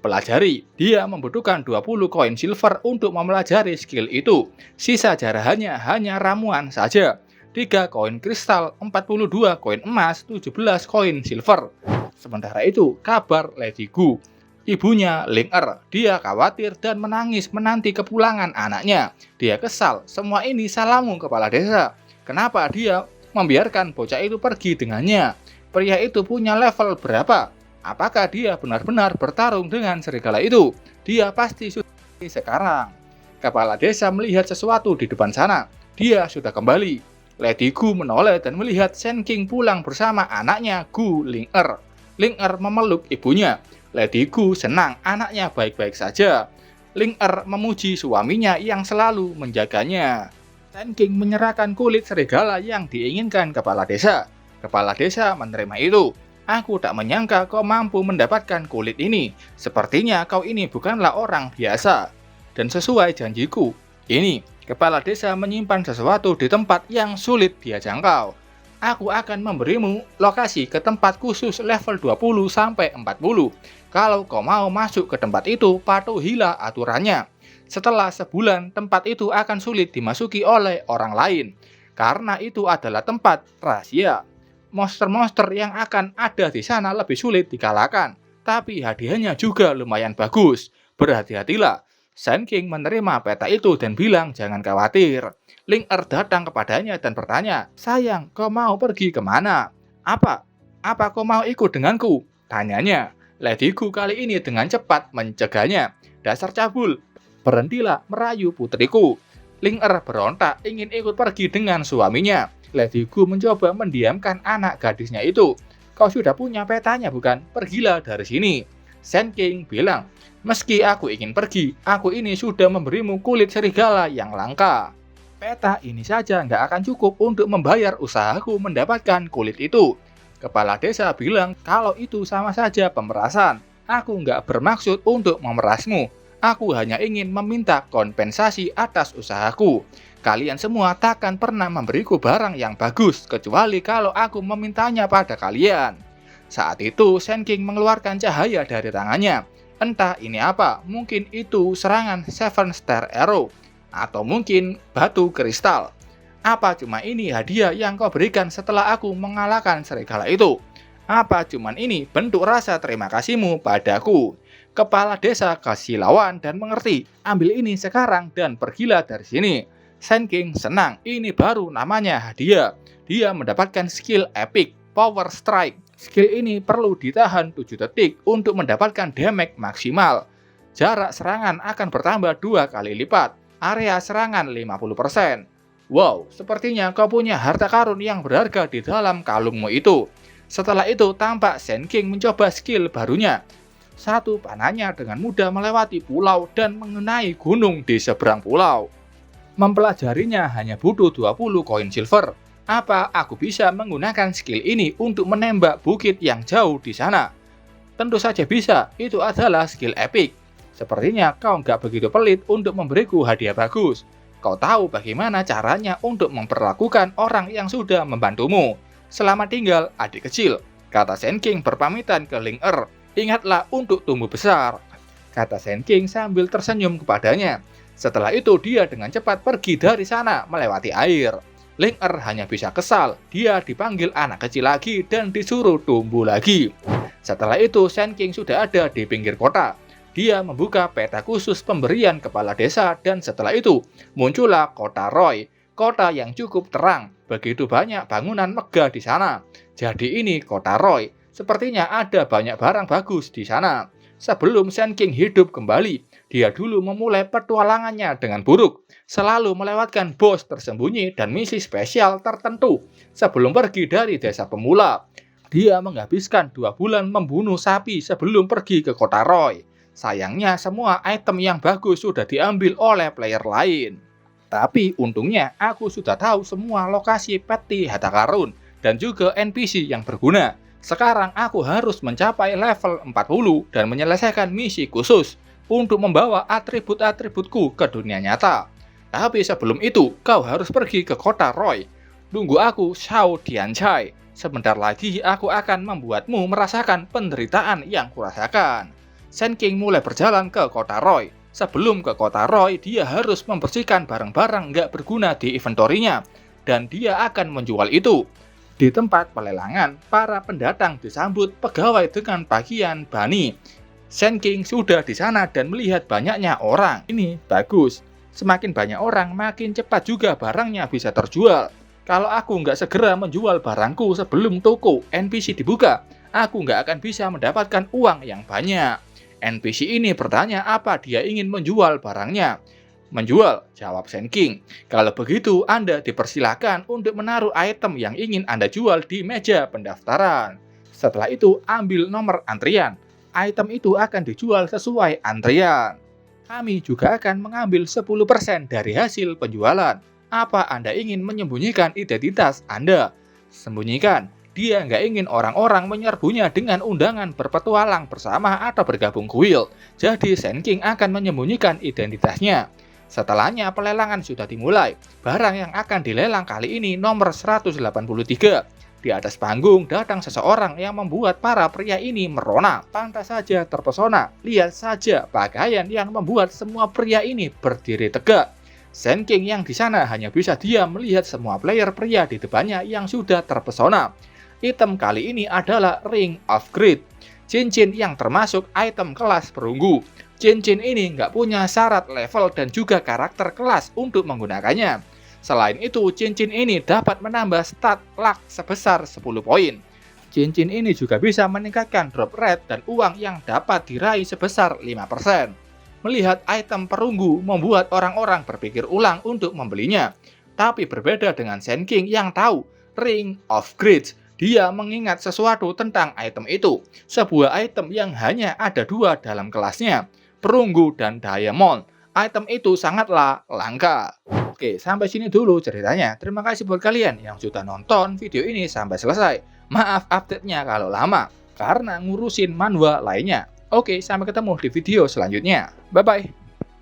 Pelajari, dia membutuhkan 20 koin silver untuk mempelajari skill itu. Sisa jarahannya hanya ramuan saja. 3 koin kristal, 42 koin emas, 17 koin silver. Sementara itu, kabar Lady Gu, ibunya Ling Er. Dia khawatir dan menangis menanti kepulangan anaknya. Dia kesal, semua ini salahmu kepala desa. Kenapa dia membiarkan bocah itu pergi dengannya? Pria itu punya level berapa? Apakah dia benar-benar bertarung dengan serigala itu? Dia pasti sudah sekarang. Kepala desa melihat sesuatu di depan sana. Dia sudah kembali. Lady Gu menoleh dan melihat Sand King pulang bersama anaknya Gu Ling Er. Ling Er memeluk ibunya. Lady Gu senang anaknya baik-baik saja. Ling Er memuji suaminya yang selalu menjaganya. Sand King menyerahkan kulit serigala yang diinginkan kepala desa. Kepala desa menerima itu. Aku tak menyangka kau mampu mendapatkan kulit ini. Sepertinya kau ini bukanlah orang biasa. Dan sesuai janjiku, ini, kepala desa menyimpan sesuatu di tempat yang sulit dia jangkau. Aku akan memberimu lokasi ke tempat khusus level 20-40. Kalau kau mau masuk ke tempat itu, patuhilah aturannya. Setelah sebulan, tempat itu akan sulit dimasuki oleh orang lain. Karena itu adalah tempat rahasia. Monster-monster yang akan ada di sana lebih sulit dikalahkan, tapi hadiahnya juga lumayan bagus. Berhati-hatilah. Sand King menerima peta itu dan bilang jangan khawatir. Ling Er datang kepadanya dan bertanya, sayang, kau mau pergi kemana? Apa? apa kau mau ikut denganku? Tanyanya. Lady Gu kali ini dengan cepat mencegahnya. Dasar cabul, berhentilah merayu putriku. Ling Er berontak ingin ikut pergi dengan suaminya. Lady Gu mencoba mendiamkan anak gadisnya itu. Kau sudah punya petanya bukan? Pergilah dari sini. Shen King bilang, meski aku ingin pergi, aku ini sudah memberimu kulit serigala yang langka. Peta ini saja nggak akan cukup untuk membayar usahaku mendapatkan kulit itu. Kepala desa bilang kalau itu sama saja pemerasan. Aku nggak bermaksud untuk memerasmu. Aku hanya ingin meminta kompensasi atas usahaku. Kalian semua takkan pernah memberiku barang yang bagus, kecuali kalau aku memintanya pada kalian. Saat itu, Shen King mengeluarkan cahaya dari tangannya. Entah ini apa, mungkin itu serangan Seven Star Arrow, atau mungkin batu kristal. Apa cuma ini hadiah yang kau berikan setelah aku mengalahkan serigala itu? Apa cuman ini bentuk rasa terima kasihmu padaku? Kepala desa kasih lawan dan mengerti. Ambil ini sekarang dan pergilah dari sini. Shen King senang, ini baru namanya hadiah. Dia mendapatkan skill epic, Power Strike. Skill ini perlu ditahan 7 detik untuk mendapatkan damage maksimal. Jarak serangan akan bertambah 2 kali lipat. Area serangan 50%. Wow, sepertinya kau punya harta karun yang berharga di dalam kalungmu itu. Setelah itu tampak Shen King mencoba skill barunya. Satu panahnya dengan mudah melewati pulau dan mengenai gunung di seberang pulau. Mempelajarinya hanya butuh 20 koin silver. Apa aku bisa menggunakan skill ini untuk menembak bukit yang jauh di sana? Tentu saja bisa, itu adalah skill epic. Sepertinya kau nggak begitu pelit untuk memberiku hadiah bagus. Kau tahu bagaimana caranya untuk memperlakukan orang yang sudah membantumu. Selamat tinggal, adik kecil, kata Shen King berpamitan ke Ling Er. Ingatlah untuk tumbuh besar, kata Shen King sambil tersenyum kepadanya. Setelah itu dia dengan cepat pergi dari sana melewati air. Ling Er hanya bisa kesal, dia dipanggil anak kecil lagi dan disuruh tumbuh lagi. Setelah itu Shen King sudah ada di pinggir kota. Dia membuka peta khusus pemberian kepala desa dan setelah itu muncullah kota Roy. Kota yang cukup terang, begitu banyak bangunan megah di sana. Jadi ini kota Roy, sepertinya ada banyak barang bagus di sana. Sebelum Shen King hidup kembali, dia dulu memulai petualangannya dengan buruk, selalu melewatkan bos tersembunyi dan misi spesial tertentu. Sebelum pergi dari desa pemula, dia menghabiskan 2 bulan membunuh sapi sebelum pergi ke kota Roy. Sayangnya semua item yang bagus sudah diambil oleh player lain. Tapi untungnya aku sudah tahu semua lokasi peti harta karun dan juga NPC yang berguna. Sekarang aku harus mencapai level 40 dan menyelesaikan misi khusus untuk membawa atribut-atributku ke dunia nyata. Tapi sebelum itu, kau harus pergi ke kota Roy. Tunggu aku, Xiao Dianchai. Sebentar lagi aku akan membuatmu merasakan penderitaan yang kurasakan. Shen King mulai berjalan ke kota Roy. Sebelum ke kota Roy, dia harus membersihkan barang-barang nggak berguna di inventorinya. Dan dia akan menjual itu. Di tempat pelelangan, para pendatang disambut pegawai dengan pakaian bani. Shen King sudah di sana dan melihat banyaknya orang. Ini bagus. Semakin banyak orang, makin cepat juga barangnya bisa terjual. Kalau aku nggak segera menjual barangku sebelum toko NPC dibuka, aku nggak akan bisa mendapatkan uang yang banyak. NPC ini bertanya apa dia ingin menjual barangnya. Menjual, jawab Shen King. Kalau begitu, Anda dipersilakan untuk menaruh item yang ingin Anda jual di meja pendaftaran. Setelah itu, ambil nomor antrian. Item itu akan dijual sesuai antrian. Kami juga akan mengambil 10% dari hasil penjualan. Apa Anda ingin menyembunyikan identitas Anda? Sembunyikan. Dia nggak ingin orang-orang menyerbunya dengan undangan berpetualang bersama atau bergabung guild. Jadi Shen King akan menyembunyikan identitasnya. Setelahnya pelelangan sudah dimulai. Barang yang akan dilelang kali ini nomor 183. Di atas panggung datang seseorang yang membuat para pria ini merona. Pantas saja terpesona. Lihat saja pakaian yang membuat semua pria ini berdiri tegak. Shen King yang di sana hanya bisa diam melihat semua player pria di depannya yang sudah terpesona. Item kali ini adalah Ring of Greed, cincin yang termasuk item kelas perunggu. Cincin ini nggak punya syarat level dan juga karakter kelas untuk menggunakannya. Selain itu, cincin ini dapat menambah stat luck sebesar 10 poin. Cincin ini juga bisa meningkatkan drop rate dan uang yang dapat diraih sebesar 5%. Melihat item perunggu membuat orang-orang berpikir ulang untuk membelinya. Tapi berbeda dengan Sand King yang tahu Ring of Greed. Dia mengingat sesuatu tentang item itu. Sebuah item yang hanya ada 2 dalam kelasnya, perunggu dan diamond. Item itu sangatlah langka. Oke, sampai sini dulu ceritanya. Terima kasih buat kalian yang sudah nonton video ini sampai selesai. Maaf update-nya kalau lama, karena ngurusin manhwa lainnya. Oke, sampai ketemu di video selanjutnya. Bye-bye.